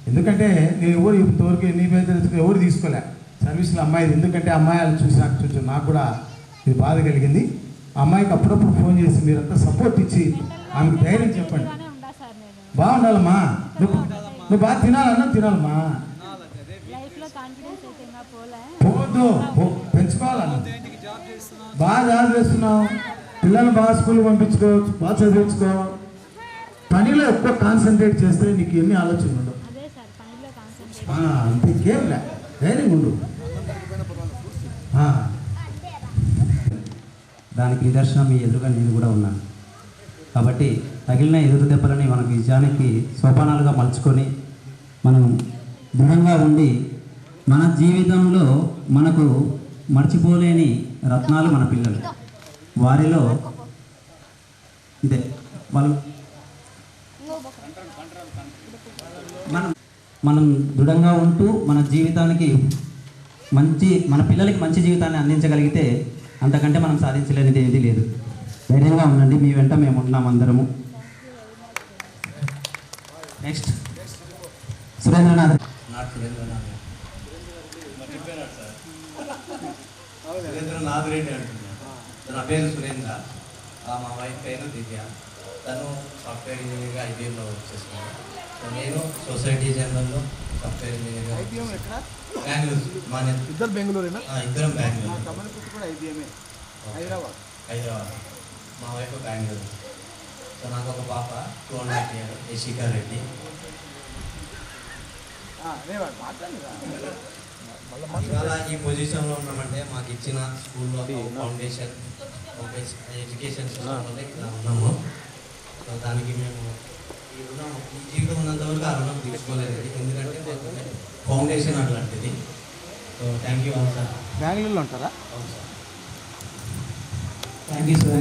ఎందుకంటే నేను ఎవరు ఇంతవరకు ఎన్ని పేరు ఎవరు తీసుకోలే సర్వీస్లో అమ్మాయి. ఎందుకంటే అమ్మాయిలు చూసి నాకు కూడా ఇది బాధ కలిగింది. అమ్మాయికి అప్పుడప్పుడు ఫోన్ చేసి మీరంతా సపోర్ట్ ఇచ్చి ఆమెకు ధైర్యం చెప్పండి. బాగుండాలమ్మా, నువ్వు బాగా తినాలమ్మా. పోదు పెంచుకోవాలన్నా, బాగా జాబ్ చేస్తున్నావు, పిల్లల్ని బాగా స్కూల్ పంపించుకో, బాగా చదివించుకో. పనిలో ఎక్కువ కాన్సన్ట్రేట్ చేస్తే నీకు ఎన్ని ఆలోచనలు ఉండవు. అంతే, ఇంకేం లే, ధైర్యం ఉండు. దానికి నిదర్శనం మీ ఎదురుగా నేను కూడా ఉన్నాను. కాబట్టి తగిలిన ఎదురు దెబ్బలని మనకు విజయానికి సోపానాలుగా మలుచుకొని మనం దృఢంగా ఉండి మన జీవితంలో మనకు మర్చిపోలేని రత్నాలు మన పిల్లలు. వారిలో ఇదే వాళ్ళు మనం దృఢంగా ఉంటూ మన జీవితానికి మన పిల్లలకి మంచి జీవితాన్ని అందించగలిగితే అంతకంటే మనం సాధించలేనిది ఏది లేదు. ధైర్యంగా ఉండండి, మీ వెంట మేము ఉన్నాం అందరము. నెక్స్ట్ సురేంద్రనాథ్. సురేంద్రనాథ్ రెడ్డి అంటున్నాను. నా పేరు సురేంద్ర, మా వైఫ్ పేరు దివ్య. తను సాఫ్ట్వేర్ ఇంజనీర్గా ఐబీఎంలో వర్క్ చేస్తున్నాను. సో నేను సొసైటీ జనరల్లో సాఫ్ట్వేర్ ఇంజనీర్గా బెంగళూరు. ఇద్దరం బెంగళూరు. హైదరాబాద్. మా వైఫ్ బెంగళూరు. సో నాకు ఒక పాప 2.5 years, యశికా రెడ్డి. ఇవాళ ఈ పొజిషన్లో ఉన్నామంటే మాకు ఇచ్చిన స్కూల్లో ఫౌండేషన్ ఎడ్యుకేషన్ సిస్టంలో ఇలా ఉన్నాము. సో దానికి మేము ఈ జీవితం ఉన్నంత వరకు ఆ రుణం తీసుకోలేదు, ఎందుకంటే ఫౌండేషన్ అట్లాంటిది. సో థ్యాంక్ యూ అవును సార్. బెంగళూరులో ఉంటారా? అవును sir. Thank you sir.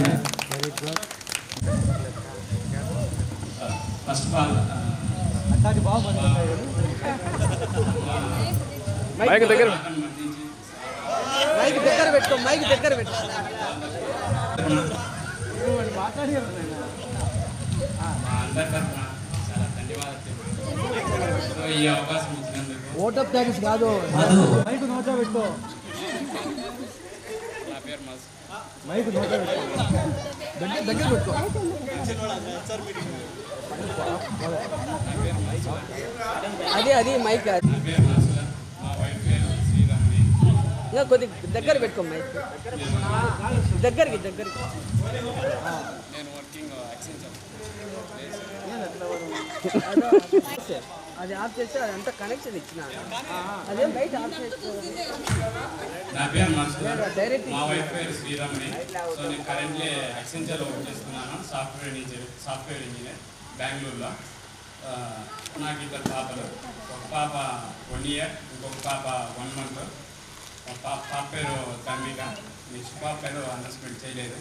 First of all mike దగ్గర పెట్టుకో. అందరి తరఫున చాలా ధన్యవాదాలు. ఈ అవకాశం ఇచ్చినందుకు ఓట్ ఆఫ్ థ్యాంక్స్ కాదు, మైక్ నోటా పెట్టుకో. నా పేరు మస్. మైక్ నోటా పెట్టుకో, దగ్గర పెట్టుకో. అది మైక్. నా పేరు మస్. మా వైఫ్ పేరు శ్రీరామి. ఇంకా కొద్ది దగ్గర పెట్టుకో మైక్, దగ్గరికి. నేను వర్కింగ్ యాక్సెంచర్. అది ఆఫ్ చేస్తే అదంతా కనెక్షన్ ఇచ్చిన అదే బయట ఆఫ్ చేస్తే. నా పేరు మస్. మా వైఫ్ పేరు శ్రీరామి. సో నేను కరెంట్లీ యాక్సెంచర్లో వర్క్ చేస్తున్నాను, సాఫ్ట్వేర్ ఇంజనీర్ బెంగళూరులో. నాకు ఇద్దరు పాపలు. ఒక పాప 1 year, ఇంకొక పాప 1 month. పాప పేరు ధర్మిక. నెక్స్ట్ పాప పేరు అనౌన్స్మెంట్ చేయలేదు.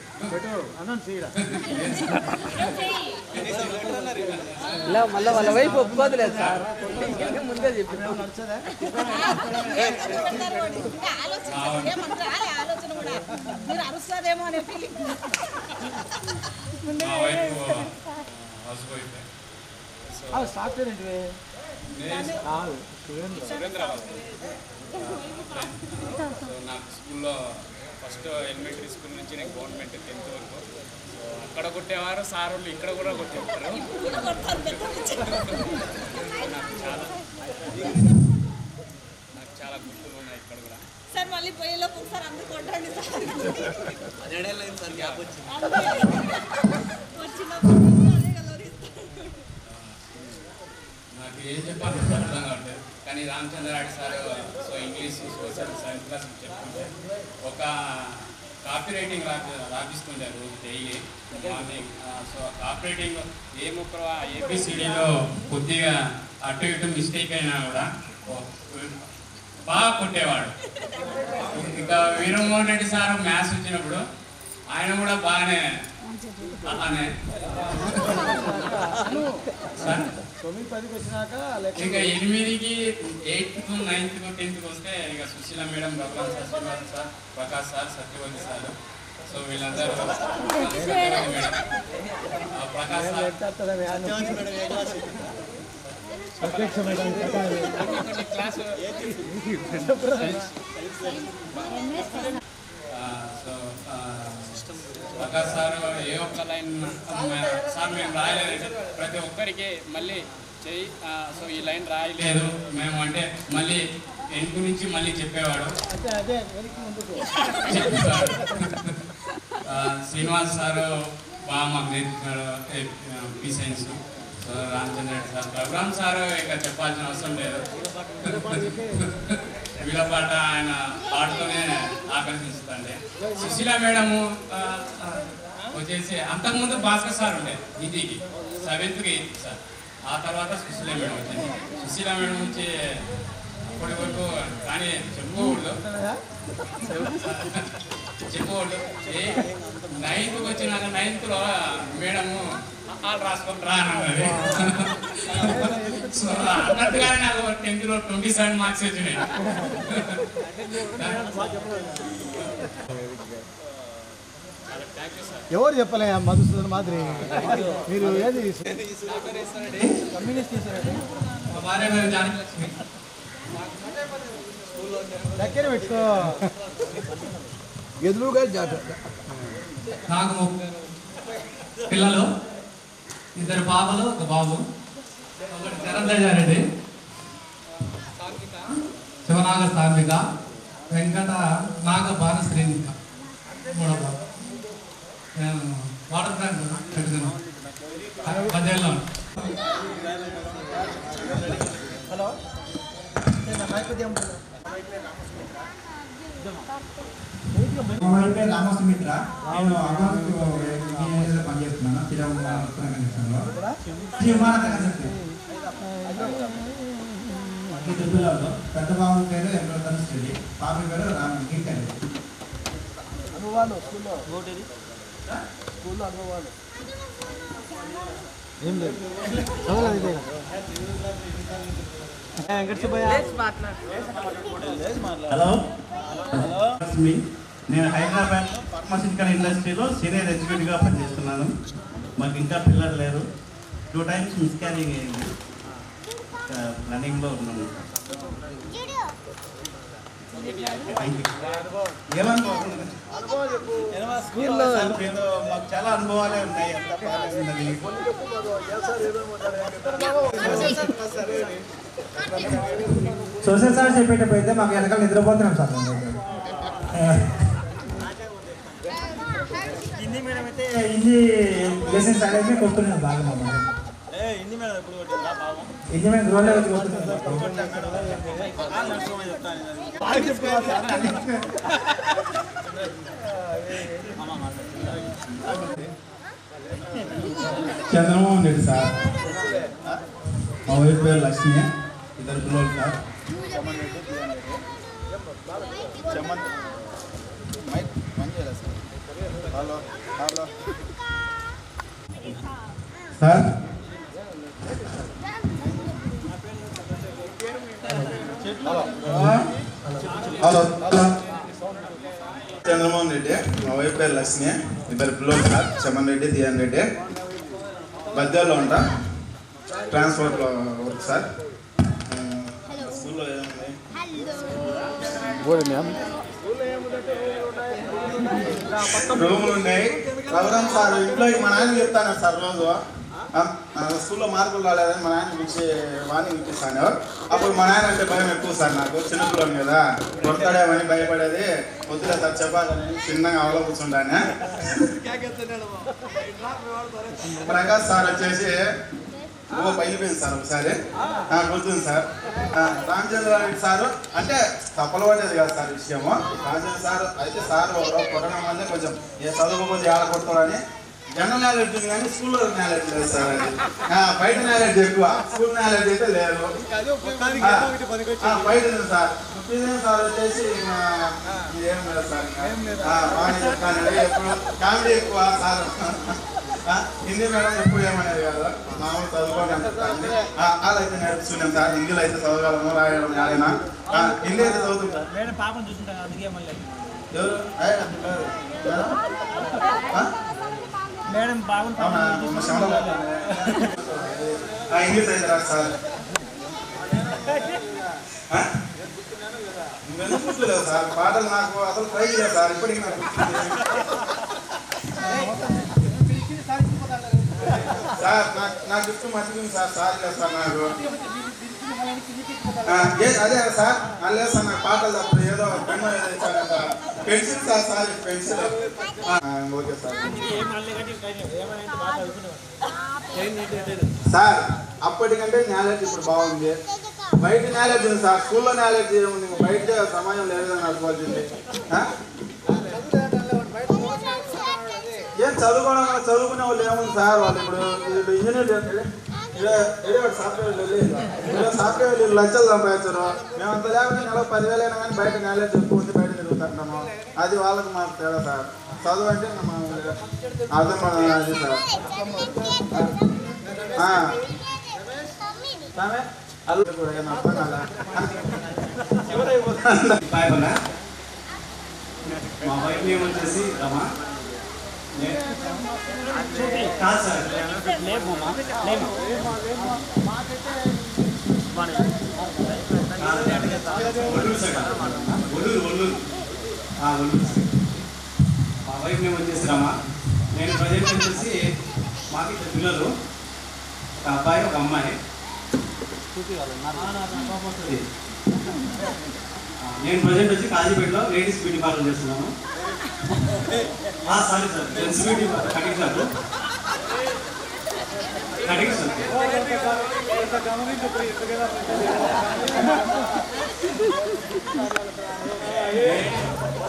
మళ్ళీ వాళ్ళ వైపు ఒప్పుకోదులేదు సార్, ముందే చెప్పి. మా వైఫ్ హౌస్ వైఫ్. సాఫ్ట్వేర్ ఏంటి? సురేంద్రబాబు. సో నాకు స్కూల్లో ఫస్ట్ ఎలిమెంటరీ స్కూల్ నుంచి నేను గవర్నమెంట్ 10th వరకు. సో అక్కడ కొట్టేవారు సార్ వాళ్ళు, ఇక్కడ కూడా కొట్టేవారు. నాకు చాలా గుర్తులు ఉన్నాయి ఇక్కడ కూడా. సార్ మళ్ళీ పోయేలోపు ఒకసారి అందరూ కొట్టండి సార్. అదేడేళ్ళైంది సార్ గ్యాప్ వచ్చింది. నాకు ఏం చెప్పాలి అర్థం కావట్లేదు, కానీ Ramachandra Reddy sir so English social science class చెప్తుంటే ఒక కాపీ రైటింగ్ రాపిస్తుండే రోజు daily morning. So copy writing ఏబిసిడిలో కొద్దిగా అటు ఇటు మిస్టేక్ అయినా కూడా బాగా కొట్టేవాడు. ఇంకా వీరమోహన్ రెడ్డి సార్ మ్యాథ్స్ వచ్చినప్పుడు ఆయన కూడా బాగానే అలానే. ఇంకా 8కి 8th 9th 10th వస్తే ఇక Susheela madam, Bhagavan sir, Srinivas sir, Prakash sir, Satyavathi sir. So వీళ్ళందరూ Prakash sir class Prakash sir ఏ ఒక్క లైన్ సార్ మేము రాయలేదు, ప్రతి ఒక్కరికి మళ్ళీ చెయ్యి సో ఈ లైన్ రాయలేదు మేము అంటే మళ్ళీ వెనుక నుంచి మళ్ళీ చెప్పేవాడు. శ్రీనివాస్ సారు బాగా మాకు నేర్పించాడు P science. So Ramachandra Reddy sir, Raghuram sir ఇంకా చెప్పాల్సిన అవసరం లేదు. వీళ్ళపాట ఆయన పాటతోనే ఆకర్షిస్తుండే. సుశీల మేడము వచ్చేసి అంతకుముందు భాస్కర్ సార్ ఉండే హిందీకి 7th 8th సార్, ఆ తర్వాత సుశీల మేడం వచ్చింది. సుశీల మేడం నుంచి అప్పటి వరకు కానీ చెప్పుకోకూడదు 9th వచ్చినాక 9th మేడము వాళ్ళు రాసుకొని రా అన్నది. సో అన్నట్టుగానే నాకు 10th 27 మార్క్స్ వచ్చినాయి. ఎవరు చెప్పలే మధుసూదన్ మాదిరి మీరు ఏది కమ్యూనిస్ట్ దగ్గర పెట్టుకో ఎదురుగా నాకు పిల్లలు 2 పాపలు 1 బాబు. ఒకటి చరణ్ శివనాగ స్థానిక, వెంకట నాగ బాలశ్రీనిక 3వ బాబు. నేను వాటర్ ట్యాంక్ పెడుతున్నాను 10 ఏళ్ళ. హలో రామోస్ మిత్ర, నేను అకౌంట్ ఇంజనీర్గా పనిచేస్తున్నాను తిరుమలలో. పెద్ద బాబు పేరు ఎంబ్రాయిడరీ స్టడీ, పాప పేరు గీకండి. అనుభవాలు స్కూల్లో అనుభవాలు ఏం లేదు. హలో, నేను హైదరాబాద్ ఫార్మాసిటికల్ ఇండస్ట్రీలో సీనియర్ ఎగ్జిక్యూటివ్గా పనిచేస్తున్నాను. మాకు ఇంకా పిల్లలు లేరు. 2 times మిస్క్యారింగ్ అయింది. రన్నింగ్లో ఉన్నాను. మాకు చాలా అనుభవాలే ఉన్నాయి. సోషల్ సార్ చెప్పేటప్పుడు అయితే మాకు వెనకాల నిద్రపోతున్నాం సార్. హిందీ మేడం అయితే హిందీ లెసన్స్ అనేది కొడుతున్నాం బాగా. మమ్మల్ని హిందీ మేడం గ్రోలే వచ్చి కొడుతున్నాం. చంద్రమోహన్ రెడ్డి సార్, మా వైఫ్ పేరు లక్ష్మి, 2 పిల్లలు sir. Sir hello, Chandramohan Reddy, మా వైఫ్ పేరు లక్ష్మి, 2 పిల్లలు సార్. చమన్ రెడ్డి, దియాన్ రెడ్డి. మధ్యలో ఉంటా, ట్రాన్స్పోర్ట్లో వర్క్ సార్. స్కూల్లో ఏమున్నాయి? రూములు ఉన్నాయి. రఘురామ్ సార్ ఇంట్లో మా నాయన చెప్తాను సార్ రోజు. స్కూల్లో మార్కులు రాలేదని మా నాయన పిలిచి వార్నింగ్ ఇప్పిస్తాను. అప్పుడు మా నాయన అంటే భయం ఎక్కువ సార్, నాకు చిన్నపిల్లని కదా, కొడతాడేమని భయపడేది. వద్దులే సార్ చెప్పాలని చిన్నగా అవలో కూర్చుంటాను. ప్రకాష్ సార్ వచ్చేసి పైలిపోయింది సార్ ఒకసారి, గుర్తుంది సార్. రామచంద్ర రెడ్డి సారు అంటే తప్పలు పడేది కాదు సార్ విషయము. రామచంద్ర సార్ అయితే సార్ కొట్టడం వల్ల కొంచెం ఏ చదువుకోకపోతే ఆడ కొడతాడని జనరల్ నాలెడ్జ్ ఉంది కానీ స్కూల్లో నాలెడ్జ్ లేదు సార్. అది బయట నాలెడ్జ్ ఎక్కువ, స్కూల్ నాలెడ్జ్ అయితే లేదు. బయట ఉంది సార్. సార్ వచ్చేసి ఏం లేదు సార్, బాగానే చెప్తాను. ఎప్పుడు కామెడీ ఎక్కువ సార్. హిందీ మేడం ఎప్పుడు ఏమనేది కాదు, మామూలు చదువుకోవడం చెప్తాను. వాళ్ళైతే నేర్చుకున్నాం సార్. హిందీలో అయితే చదవగలము, రాయడం యాడైనా. హిందీ అయితే చదువుతుంటాం. ఎవరు మేడం బాగుంటుంది. ఇంగ్లీష్ అయితే రాదు సార్. గుర్తులేదు సార్, పాటలు నాకు అసలు ట్రై చేయలేదు సార్, ఇప్పటికీ నాకు సార్ నా గిఫ్ట్ మర్చిపోయింది సార్, సారీ లేదు సార్ నాకు. అదే సార్ లేదు సార్, నాకు పాటలు తప్పదు, ఏదో పెన్ను ఏదో ఇచ్చారంట, pencil sir, sorry pencil. Okay sir. Sir అప్పటికంటే నాలెడ్జ్ ఇప్పుడు బాగుంది, బయట నాలెడ్జ్ ఉంది సార్, స్కూల్లో నాలెడ్జ్ ఏముంది, బయట సమయం లేదని అనుకోవాల్సింది. ఏం చదువుకునే వాళ్ళు ఏముంది సార్, వాళ్ళు ఇప్పుడు ఇంజనీర్ సాఫ్ట్వేర్ లక్షలు సంపాదించారు, మేమంతా లేకపోతే నెల 10,000 అయినా కానీ బయట నాలెడ్జ్ ఎక్కువ ఉంది, బయట తిరుగుతుంటాము, అది వాళ్ళకి మాకు తేడా సార్. చదువు అంటే అర్థం అది సార్. మా వైఫ్ నేమ్ వచ్చేసి రమా. కాదు సార్, ఒల్లూరు. మా వైఫ్ నేమ్ వచ్చేసి రమా. నేను ప్రజెంట్ వచ్చేసి మాకు ఇద్దరు పిల్లలు, ఒక అబ్బాయి ఒక అమ్మాయి. నేను ప్రజెంట్ వచ్చి కాజీపేటలో లేడీస్ బ్యూటీ పార్లర్ చేస్తున్నాను. Sorry sir, gents beauty cutting shop.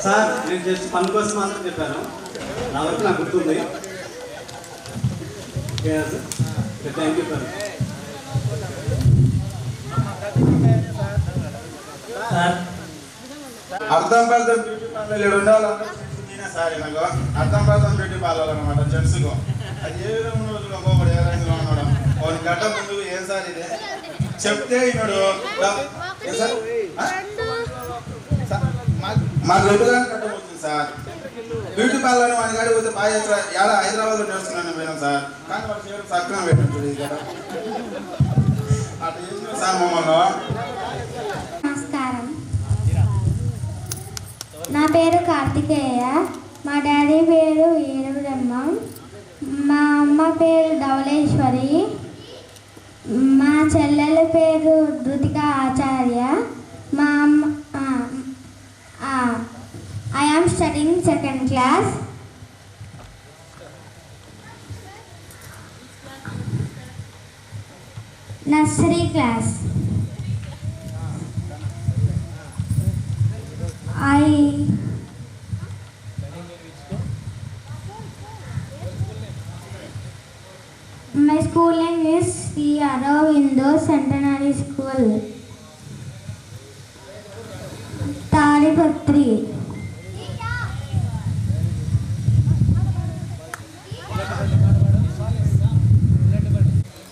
Sir నేను జస్ట్ పని కోసం మాత్రం చెప్పాను, నా వరకు నాకు గుర్తుంది. Thank you sir. అర్థం పర్థం బ్యూటీ పార్లర్ ఇక్కడ ఉండాలంటే సార్, నాకు అర్థం పర్థం బ్యూటీ పార్లర్ అనమాట జెంట్స్కు. అది ఏ విధంగా ఒక్కొక్కడు ఏ రంగులో ఉండడం, వాడి గడ్డ ముందు ఏం సార్ ఇది చెప్తే ఈనాడు మాకు రెగ్యులర్ కట్టబోతుంది సార్. బ్యూటీ పార్లర్ మన గాడి పోతే బాగా ఏడా హైదరాబాద్లో నేర్చుకున్నాను పోయినాం సార్, కానీ వాడు చేయడం సక్రమం పెట్టినట్టు కదా అట్లా చేసిన సార్ మమ్మల్ని. నమస్కారం, నా పేరు కార్తికేయ, మా డాడీ పేరు వీరబ్రహ్మం, మా అమ్మ పేరు ధవళేశ్వరి, మా చెల్లెల పేరు ధృతిక ఆచార్య, మా అమ్మ I am studying 2nd class. Nursery class. My school name is Sri Aurobindo Centenary School, Talipatri.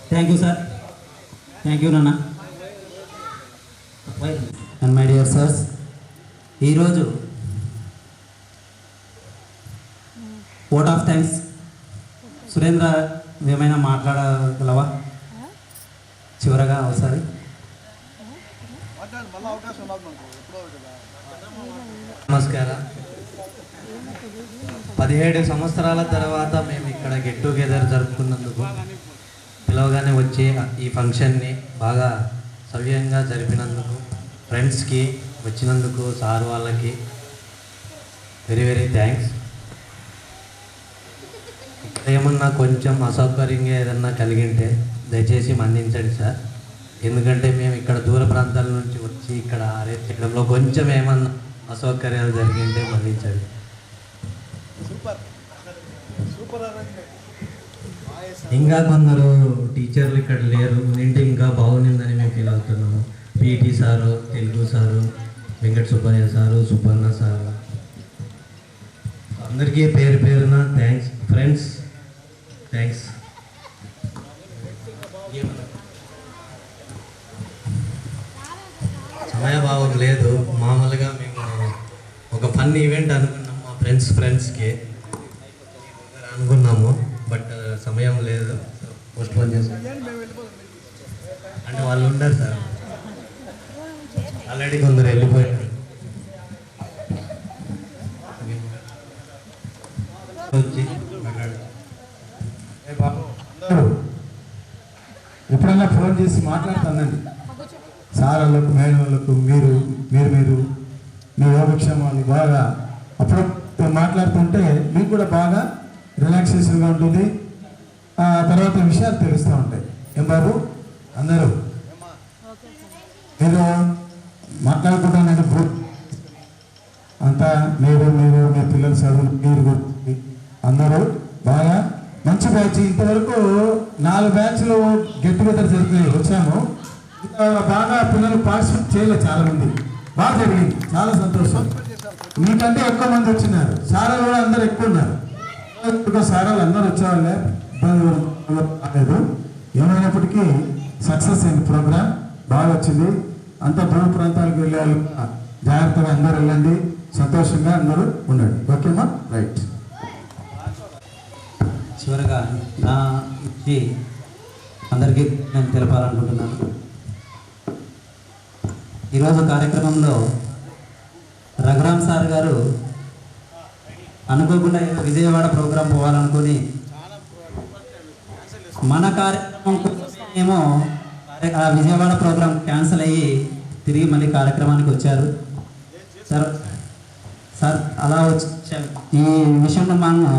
Thank you sir, thank you నాన్న. అండ్ మై డియర్ సార్స్, ఈరోజు ఓట్ ఆఫ్ థ్యాంక్స్. సురేంద్ర ఏమైనా మాట్లాడగలవా చివరగా ఒకసారి? నమస్కారం. 17 సంవత్సరాల తర్వాత మేము ఇక్కడ గెట్ టుగెదర్ జరుపుకున్నందుకు, పిలవగానే వచ్చి ఈ ఫంక్షన్ని బాగా సవ్యంగా జరిపినందుకు, ఫ్రెండ్స్కి వచ్చినందుకు, సార్ వాళ్ళకి వెరీ వెరీ థ్యాంక్స్. ఇక్కడ ఏమన్నా కొంచెం అసౌకర్యంగా ఏదన్నా కలిగింటే దయచేసి మన్నించండి సార్, ఎందుకంటే మేము ఇక్కడ దూర ప్రాంతాల నుంచి వచ్చి ఇక్కడ అరేంజ్ చేయడంలో కొంచెం ఏమన్నా అసౌకర్యాలు జరిగింటే మన్నించండి. ఇంకా కొందరు టీచర్లు ఇక్కడ లేరు, నింటి ఇంకా బాగుండిందని మేము ఫీల్ అవుతున్నాము. PT sir, Telugu sir, Venkata Subbaiah sir, Subbanna sir, అందరికీ పేరు పేరున థ్యాంక్స్. Friends thanks. సమయభావం లేదు, మామూలుగా మేము ఒక ఫన్ ఈవెంట్ అనుకున్నాము మా ఫ్రెండ్స్కి అనుకున్నాము, బట్ సమయం లేదు, పోస్ట్పోన్ చేస్తాం. అంటే వాళ్ళు ఉండరు సార్, ఆల్రెడీ కొందరు వెళ్ళిపోయారు. వచ్చి ఏ బాబు, ఎప్పుడన్నా ఫోన్ చేసి మాట్లాడుతానండి సార్లకు మేడలకు మీరు మీరు మీరు మీ యోగక్షేమాలు బాగా అప్పుడప్పుడు మాట్లాడుతుంటే మీకు కూడా బాగా రిలాక్సేషన్గా ఉంటుంది. ఆ తర్వాత విషయాలు తెలుస్తూ ఉంటాయి. ఏం బాబు అందరూ మీరు మాట్లాడుకుంటానండి అంతా మీరు మీరు మీ పిల్లల చదువులు మీరు గురించి అందరూ బాగా మంచి బ్యాచ్. ఇంతవరకు 4 బ్యాచ్లు గెట్ టుగెదర్ జరుగుతున్నాయి వచ్చాము. ఇంకా బాగా పిల్లలు పార్టిసిపేట్ చేయలేదు చాలామంది. బాగా జరిగింది, చాలా సంతోషం. మీకంటే ఎక్కువ మంది వచ్చినారు. సారాలు కూడా అందరూ ఎక్కువ ఉన్నారు. సారాలు అందరూ వచ్చేవాళ్ళే, ఇబ్బంది రాలేదు. ఏమైనప్పటికీ సక్సెస్ అయింది ప్రోగ్రామ్, బాగా వచ్చింది. అంత దూర ప్రాంతాలకు వెళ్ళే వాళ్ళు జాగ్రత్తగా అందరూ వెళ్ళండి, సంతోషంగా అందరూ ఉండండి. ఓకేమా? రైట్. చివరగా నా ఇచ్చి అందరికీ నేను తెలపాలనుకుంటున్నాను. ఈరోజు కార్యక్రమంలో రఘురామ్ సార్ గారు అనుకోకుండా విజయవాడ ప్రోగ్రాం పోవాలనుకుని మన కార్యక్రమం ఏమో ఆ విజయవాడ ప్రోగ్రాం క్యాన్సిల్ అయ్యి తిరిగి మళ్ళీ కార్యక్రమానికి వచ్చారు. సార్ అలా వచ్చి ఈ విషయంలో మనము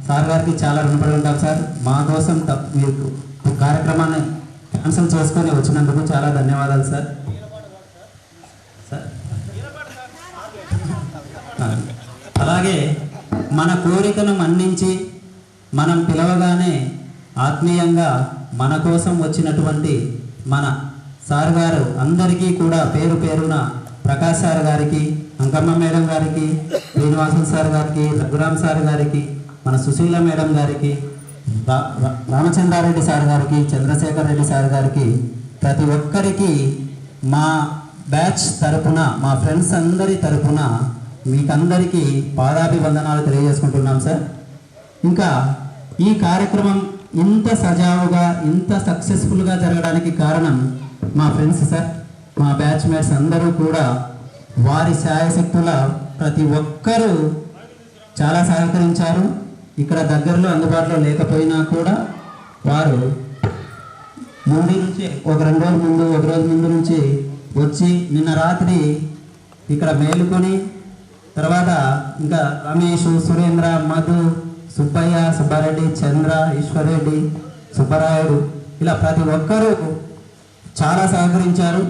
సార్ గారికి చాలా రుణపడి ఉంటాం సార్. మా కోసం మీరు కార్యక్రమాన్ని క్యాన్సిల్ చేసుకొని వచ్చినందుకు చాలా ధన్యవాదాలు సార్. అలాగే మన కోరికను మన్నించి మనం పిలవగానే ఆత్మీయంగా మన కోసం వచ్చినటువంటి మన సార్ గారు అందరికీ కూడా పేరు పేరున ప్రకాష్ సార్ గారికి, అంకమ్మ మేడం గారికి, శ్రీనివాసన్ సార్ గారికి, రఘురామ్ సార్ గారికి, మన సుశీల మేడం గారికి, రామచంద్రారెడ్డి సార్ గారికి, చంద్రశేఖర్ రెడ్డి సార్ గారికి, ప్రతి ఒక్కరికి మా బ్యాచ్ తరపున, మా ఫ్రెండ్స్ అందరి తరపున మీకందరికీ పాదాభివందనాలు తెలియజేసుకుంటున్నాం సార్. ఇంకా ఈ కార్యక్రమం ఇంత సజావుగా ఇంత సక్సెస్ఫుల్గా జరగడానికి కారణం మా ఫ్రెండ్స్ సార్. మా బ్యాచ్మేట్స్ అందరూ కూడా వారి శాయశక్తుల ప్రతి ఒక్కరూ చాలా సహకరించారు. ఇక్కడ దగ్గరలో అందుబాటులో లేకపోయినా కూడా వారు ముందు నుంచి ఒక 2 రోజుల ముందు, ఒక రోజు ముందు నుంచి వచ్చి నిన్న రాత్రి ఇక్కడ మేలుకొని తర్వాత ఇంకా రమేష్, సురేంద్ర, మధు, సుబ్బయ్య, సుబ్బారెడ్డి, చంద్ర, ఈశ్వర్రెడ్డి, సుబ్బరాయుడు ఇలా ప్రతి ఒక్కరూ చాలా సహకరించారు.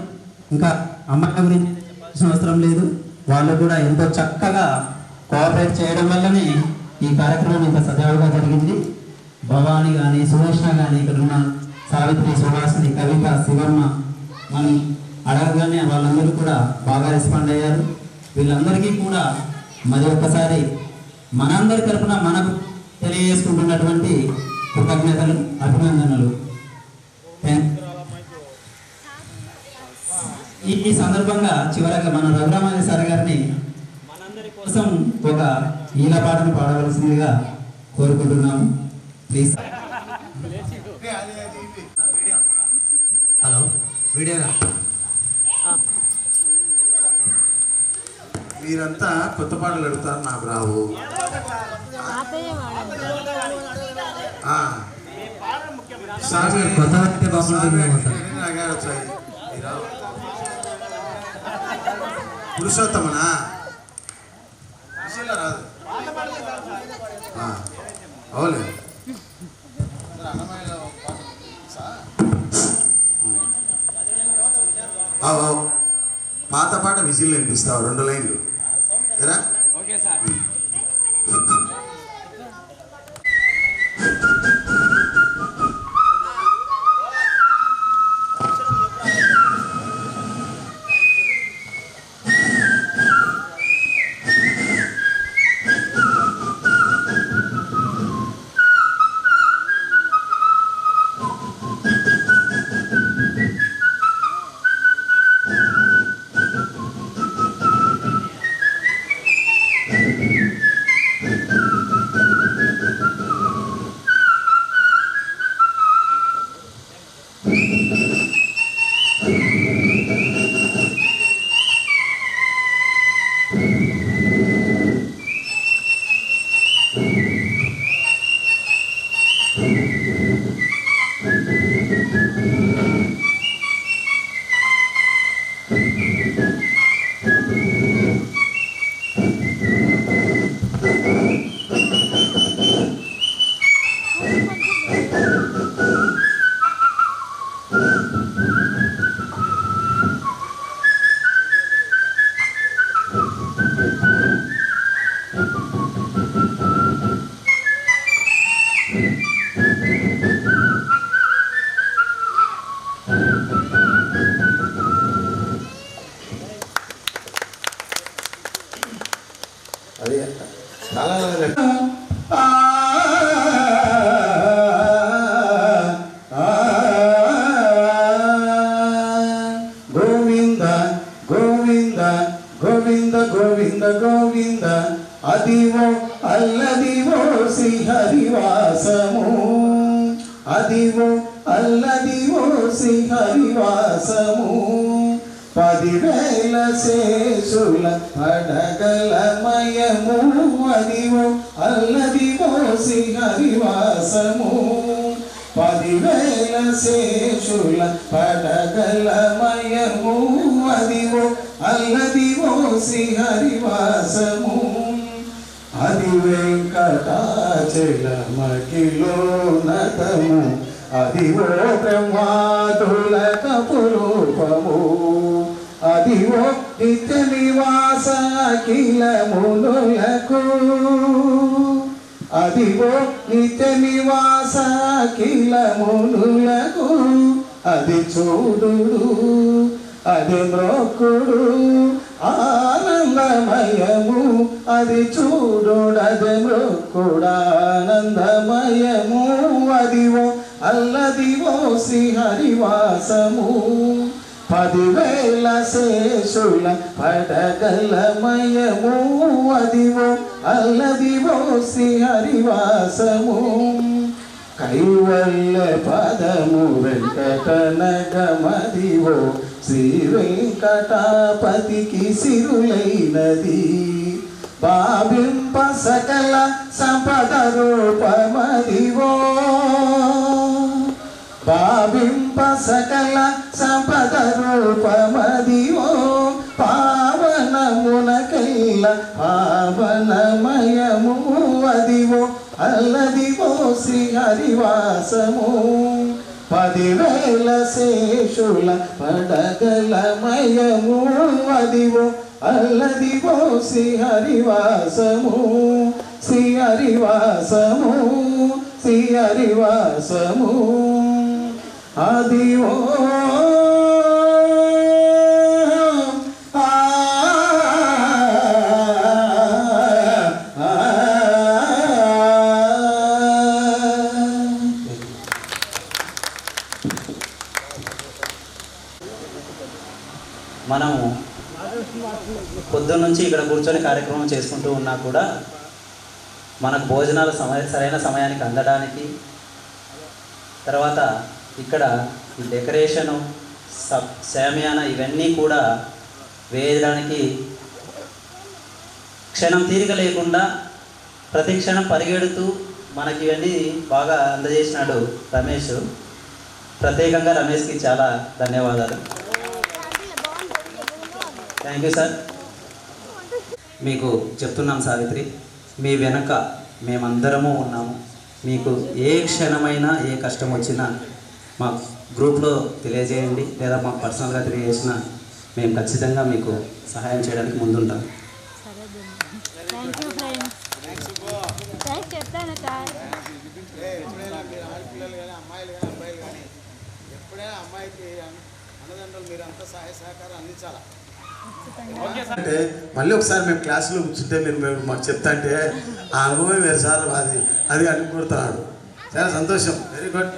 ఇంకా అమ్మాయి గురించి చెప్పాల్సిన అవసరం లేదు. వాళ్ళు కూడా ఎంతో చక్కగా కోఆపరేట్ చేయడం వల్లనే ఈ కార్యక్రమం ఇంత సజావుగా జరిగింది. భవాని కానీ, సురేష్ణ కానీ, ఇక్కడ ఉన్న సావిత్రి, సుహాసిని, కవిత, శివమ్మ మనం అడగగానే వాళ్ళందరూ కూడా బాగా రెస్పాండ్ అయ్యారు. వీళ్ళందరికీ కూడా మరి ఒక్కసారి మనందరి తరఫున మనకు తెలియజేసుకుంటున్నటువంటి కృతజ్ఞతలు, అభినందనలు. ఈ సందర్భంగా చివరగా మన రఘురామాజీ సార్ గారిని మనందరి కోసం ఒక ఈల పాటను పాడవలసిందిగా కోరుకుంటున్నాము. ప్లీజ్. హలో, వీడియో మీరంతా కొత్త పాటలు అడుగుతారు, నాకు రావు. కొత్త అంటే బాగుంటుంది. పురుషోత్తమనా రాదు అవులే. పాత పాట విజిల్ వినిపిస్తావు 2 లైన్లు ఎరా. Okay sir. చాలా గోవింద గోవింద గోవింద గోవింద గోవింద అదివో అల్లదివో శ్రీహరివాసము అదివో అల్లదివో శ్రీహరివాసము 10,000 శేషుల పడగలమయము అదివో అల్లదివో శ్రీహరివాసము 10,000 శేషుల పడగలమయము అదివో అల్లదివో శ్రీహరివాసము అది వెంకటాచలమకిలోనతము అదివో బ్రహ్మాదుల కపురూపము అదివో నిత్య నివాస అఖిలమునులకు అదివో నిత్య నివాస అఖిలమునులకు అది చూడుడు అది మ్రోకుడు ఆనందమయము అది చూడుడది మృక్కుడానందమయము అదివో అల్లదివో శ్రీహరివాసము 10,000 శేషుల పడగలమయము అదివో అల్లదివో శ్రీహరివాసము కైవల్య పదము వెంకటనగమదివో శ్రీ వెంకటాపతికి సిరులైనది భావింప సకల సంపద రూపమదివో భావింప సకల సంపద రూపమదివో పావనమునకైల పావనమయము అదివో అల్లదివో శ్రీహరివాసము 10,000 శేషుల పడగలమయము అదివో అల్లదివో శ్రీహరివాసము శ్రీహరివాసము శ్రీహరివాసము అదివో మనము పొద్దున్న నుంచి ఇక్కడ కూర్చొని కార్యక్రమం చేసుకుంటూ ఉన్నా కూడా మనకు భోజనాలు సరైన సమయానికి అందడానికి తర్వాత ఇక్కడ ఈ డెకరేషను శామియానా ఇవన్నీ కూడా వేయడానికి క్షణం తీరిక లేకుండా ప్రతి క్షణం పరిగెడుతూ మనకి ఇవన్నీ బాగా అందజేసినాడు రమేష్. ప్రత్యేకంగా రమేష్కి చాలా ధన్యవాదాలు. Thank you sir. మీకు చెప్తున్నాం సావిత్రి, మీ వెనక మేమందరము ఉన్నాము. మీకు ఏ క్షణమైనా ఏ కష్టం వచ్చినా మా గ్రూప్లో తెలియజేయండి, లేదా మాకు పర్సనల్గా తెలియజేసినా మేము ఖచ్చితంగా మీకు సహాయం చేయడానికి ముందుంటాం. చెప్తాను సార్. ఆడపిల్లలు కానీ అమ్మాయిలు కానీ అబ్బాయిలు కానీ ఎప్పుడైనా అమ్మాయికి అన్నదండ్రులు మీరు అంతా సహాయ సహకారం అందించాలా. అంటే మళ్ళీ ఒకసారి మేము క్లాసులో కూర్చుంటే మీరు మాకు చెప్తా అంటే ఆ అనుభవం వేరు సార్ అది అనుకుంటున్నాడు. చాలా సంతోషం, వెరీ గుడ్.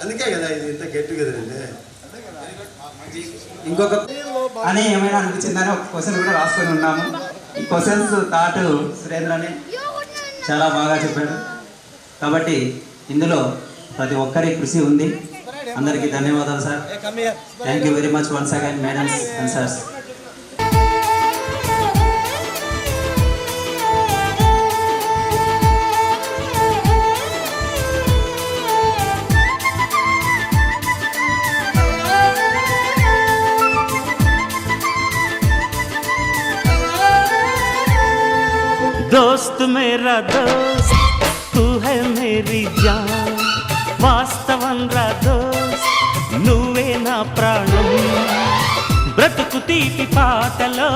అందుకే కదా ఇది ఇంత గెట్ టుగెదర్ అండి. ఇంకొక అని ఏమైనా అనిపించిందని ఒక క్వశ్చన్ కూడా రాసుకొని ఉన్నాము. ఈ క్వశ్చన్స్ థాట్ సురేంద్రని చాలా బాగా చెప్పాడు. కాబట్టి ఇందులో ప్రతి ఒక్కరి కృషి ఉంది. అందరికీ ధన్యవాదాలు sir. Thank you very much once again madams and sirs. दोस्त मेरा दोस्त तू है मेरी जान, వాస్తవం రా దోస్త్ నువ్వే నా ప్రాణం. బ్రతుకు తీపి పాటలో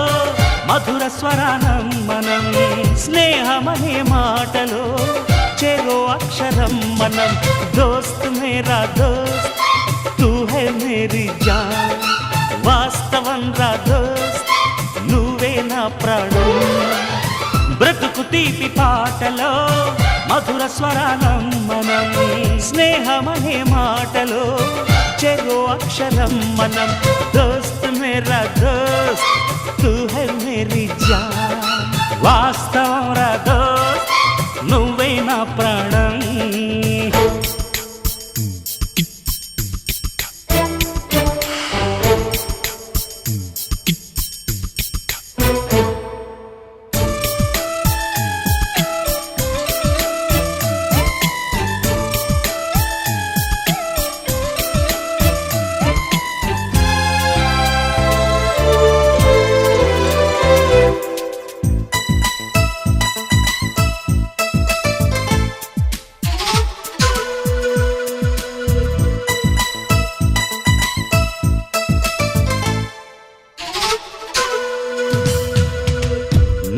మధుర స్వరానం మనం, స్నేహమనే మాటలో చెరో అక్షరం మనం. దోస్త్ మేరా దోస్త్ తూ హై మేరీ జాన్, వాస్తవం రా దోస్త్ నువ్వే నా ప్రాణం. తీపి పాటలో మధుర స్వరానం మనం, స్నేహమనే మాటలో చెరో అక్షరం మనం. దోస్త్ మేరా దోస్త్ తూ హై మేరీ జాన్, వాస్తవం రా దోస్త్ నువ్వే నా ప్రాణం.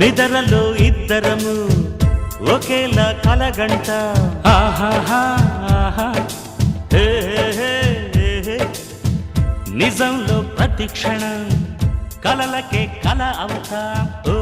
నిద్రలో ఇద్దరము ఒకేలా కలగంట, ఆహాహా ఆహా హే హే హే. నిజంలో ప్రతి క్షణం కలలకే కల అవుతా. ఓ